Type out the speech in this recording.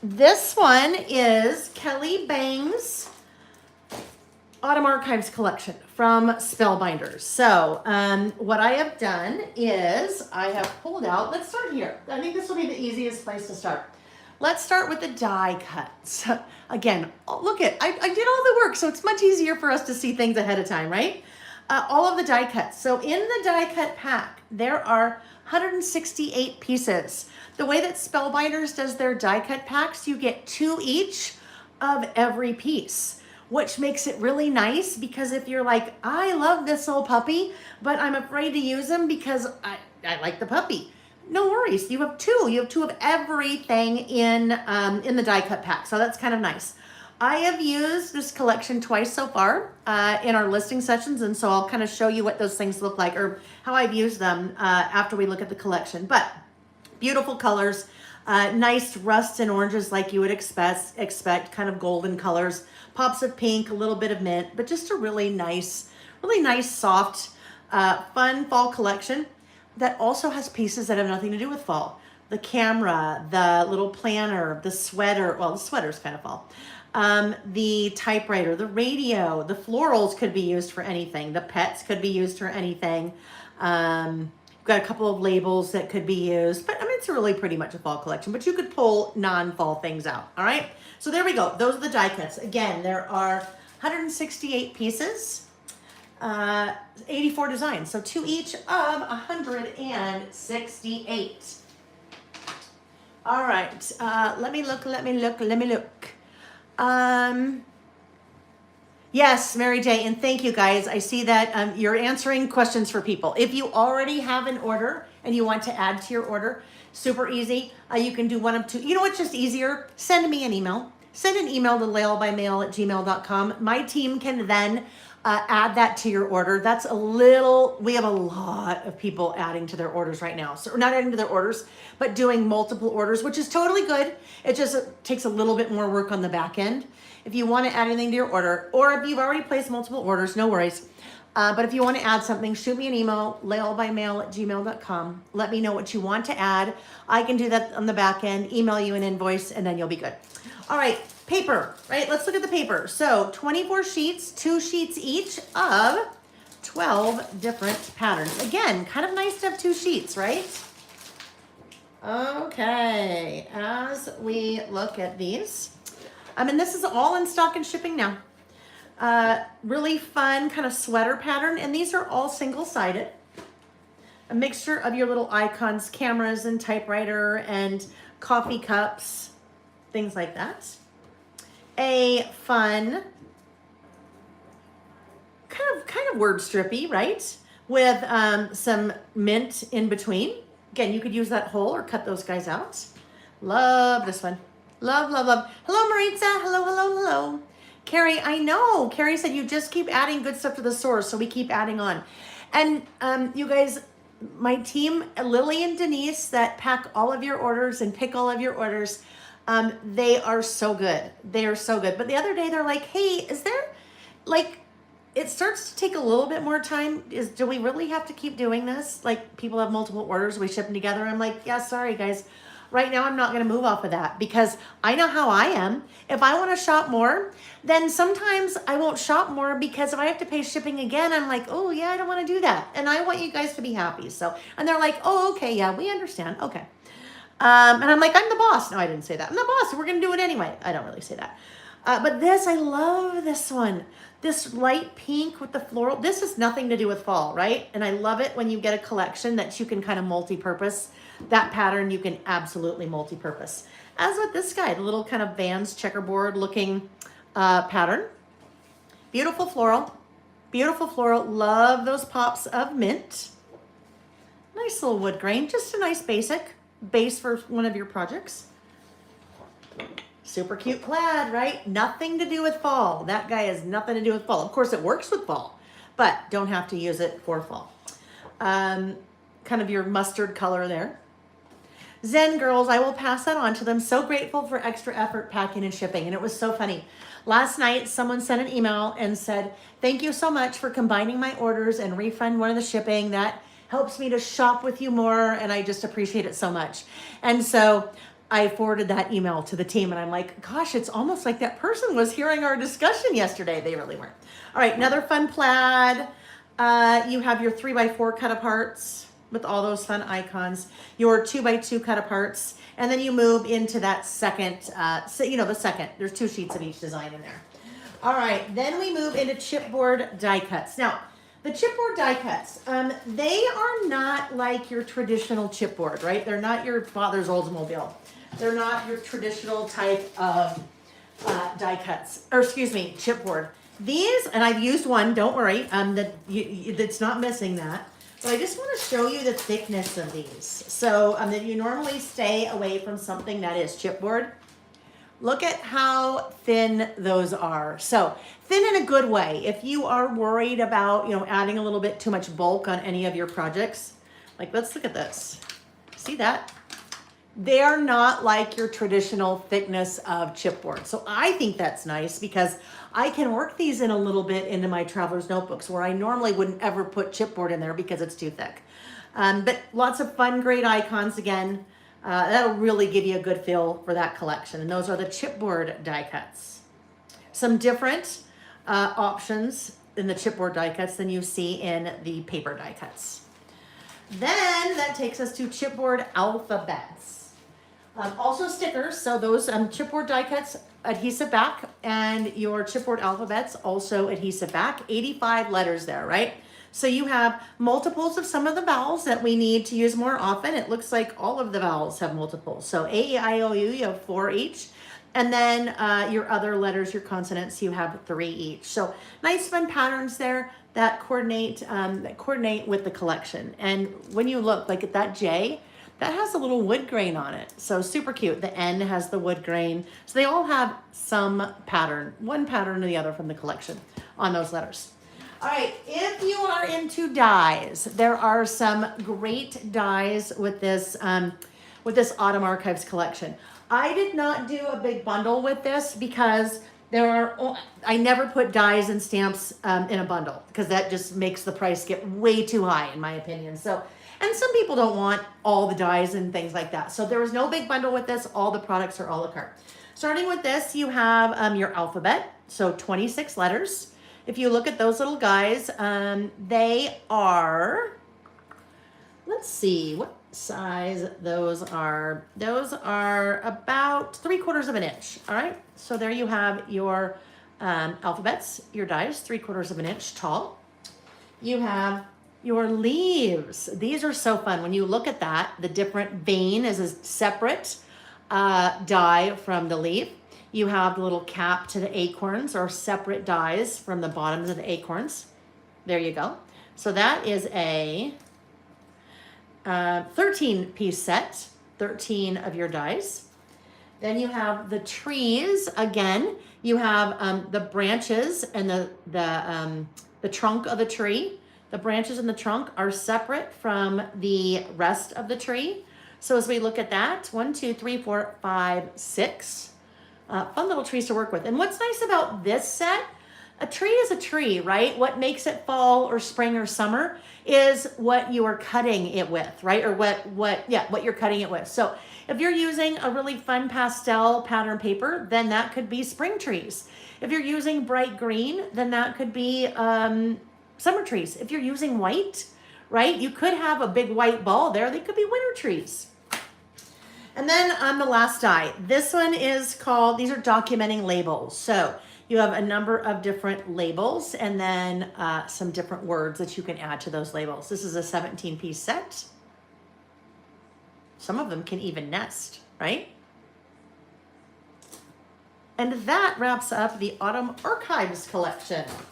This one is Kelly Bang's Autumn Archives collection from Spellbinders. So what I have done is I have pulled out, let's start here. I think this will be the easiest place to start. Let's start with the die cuts. Again, look at, I did all the work, so it's much easier for us to see things ahead of time, right? All of the die cuts. So in the die cut pack, there are 168 pieces. The way that Spellbinders does their die cut packs, you get 2 each of every piece, which makes it really nice because if you're like, I love this little puppy, but I'm afraid to use him because I like the puppy. No worries, you have 2. You have 2 of everything in the die cut pack, so that's kind of nice. I have used this collection twice so far in our listing sessions, and so I'll kind of show you what those things look like or how I've used them after we look at the collection. But beautiful colors, nice rust and oranges like you would expect, kind of golden colors, pops of pink, a little bit of mint, but just a really nice, soft, fun fall collection that also has pieces that have nothing to do with fall. The camera, the little planner, the sweater, well, the sweater's kind of fall. The typewriter, the radio, the florals could be used for anything. The pets could be used for anything. We've got a couple of labels that could be used, but I mean, it's really pretty much a fall collection, but you could pull non-fall things out, all right? So there we go. Those are the die cuts. Again, there are 168 pieces. 84 designs, so 2 each of 168. All right, let me look. Yes, Mary J, and thank you guys. I see that you're answering questions for people. If you already have an order and you want to add to your order, super easy. You can do one of 2. You know what's just easier? Send me an email. Send an email to laylebymail@gmail.com. My team can then add that to your order. We have a lot of people adding to their orders right now. So not adding to their orders, but doing multiple orders, which is totally good. It just takes a little bit more work on the back end. If you want to add anything to your order, or if you've already placed multiple orders, no worries. But if you want to add something, shoot me an email, laylebymail@gmail.com. Let me know what you want to add. I can do that on the back end, email you an invoice, and then you'll be good. All right, paper, right? Let's look at the paper. So 24 sheets, 2 sheets each of 12 different patterns. Again, kind of nice to have 2 sheets, right? Okay, as we look at these, and this is all in stock and shipping now. Really fun kind of sweater pattern, and these are all single-sided. A mixture of your little icons, cameras and typewriter and coffee cups, things like that. A fun, kind of word strippy, right? With some mint in between. Again, you could use that whole or cut those guys out. Love this one. Love, love, love. Hello, Maritza. Hello, hello, hello. Carrie, I know. Carrie said you just keep adding good stuff to the source, so we keep adding on. And you guys, my team, Lily and Denise, that pack all of your orders and pick all of your orders, they are so good. They are so good. But the other day they're like, hey, is there, like, it starts to take a little bit more time. Do we really have to keep doing this? Like, people have multiple orders, we ship them together. I'm like, yeah, sorry guys. Right now I'm not going to move off of that because I know how I am. If I want to shop more, then sometimes I won't shop more because if I have to pay shipping again, I'm like, oh yeah, I don't want to do that. And I want you guys to be happy. So, and they're like, oh, okay, yeah, we understand. Okay. And I'm like, I'm the boss. No, I didn't say that. I'm the boss. We're going to do it anyway. I don't really say that. But this, I love this one. This light pink with the floral. This has nothing to do with fall, right? And I love it when you get a collection that you can kind of multi-purpose. That pattern you can absolutely multi-purpose. As with this guy, the little kind of Vans checkerboard looking pattern. Beautiful floral. Beautiful floral. Love those pops of mint. Nice little wood grain. Just a nice base for one of your projects. Super cute plaid, right? Nothing to do with fall. That guy has nothing to do with fall. Of course, it works with fall, but don't have to use it for fall. Kind of your mustard color there. Zen girls, I will pass that on to them. So grateful for extra effort packing and shipping. And it was so funny. Last night, someone sent an email and said, thank you so much for combining my orders and refund one of the shipping. That helps me to shop with you more. And I just appreciate it so much. And so I forwarded that email to the team and I'm like, gosh, it's almost like that person was hearing our discussion yesterday. They really weren't. All right, another fun plaid. You have your 3x4 cut aparts with all those fun icons, your 2x2 cut aparts, and then you move into that second, the second, there's 2 sheets of each design in there. All right, then we move into chipboard die cuts. Now, the chipboard die cuts, they are not like your traditional chipboard, right? They're not your father's Oldsmobile. They're not your traditional type of die cuts, or excuse me, chipboard. These, and I've used one, don't worry, that's not missing that. But I just want to show you the thickness of these. So that you normally stay away from something that is chipboard. Look at how thin those are. So thin in a good way. If you are worried about, adding a little bit too much bulk on any of your projects, like let's look at this. See that? They are not like your traditional thickness of chipboard. So I think that's nice because I can work these in a little bit into my traveler's notebooks where I normally wouldn't ever put chipboard in there because it's too thick. But lots of fun, great icons again. That'll really give you a good feel for that collection. And those are the chipboard die cuts. Some different options in the chipboard die cuts than you see in the paper die cuts. Then that takes us to chipboard alphabets. Also stickers, so those chipboard die cuts, adhesive back, and your chipboard alphabets also adhesive back. 85 letters there, right? So you have multiples of some of the vowels that we need to use more often. It looks like all of the vowels have multiples. So A, E, I, O, U, you have 4 each. And then your other letters, your consonants, you have 3 each. So nice fun patterns there that coordinate with the collection. And when you look like at that J, that has a little wood grain on it. So super cute. The N has the wood grain. So they all have some pattern, one pattern or the other from the collection on those letters. All right, if you are into dies, there are some great dies with this Autumn Archives collection. I did not do a big bundle with this because I never put dies and stamps in a bundle because that just makes the price get way too high in my opinion. So, and some people don't want all the dies and things like that. So there was no big bundle with this. All the products are a la carte. Starting with this, you have your alphabet, so 26 letters. If you look at those little guys, they are, let's see what size those are. Those are about 3/4 of an inch, all right? So there you have your alphabets, your dies, 3/4 of an inch tall. You have your leaves. These are so fun. When you look at that, the different vein is a separate die from the leaf. You have the little cap to the acorns or separate dies from the bottoms of the acorns. There you go. So that is a 13-piece set, 13 of your dies. Then you have the trees. Again, you have the branches and the trunk of the tree. The branches and the trunk are separate from the rest of the tree. So as we look at that, 1, 2, 3, 4, 5, 6. Fun little trees to work with. And what's nice about this set, a tree is a tree, right? What makes it fall or spring or summer is what you are cutting it with, right? Or what you're cutting it with. So if you're using a really fun pastel pattern paper, then that could be spring trees. If you're using bright green, then that could be summer trees. If you're using white, right, you could have a big white ball there. They could be winter trees. And then on the last die, this one is called, these are documenting labels. So you have a number of different labels and then some different words that you can add to those labels. This is a 17-piece set. Some of them can even nest, right? And that wraps up the Autumn Archives collection.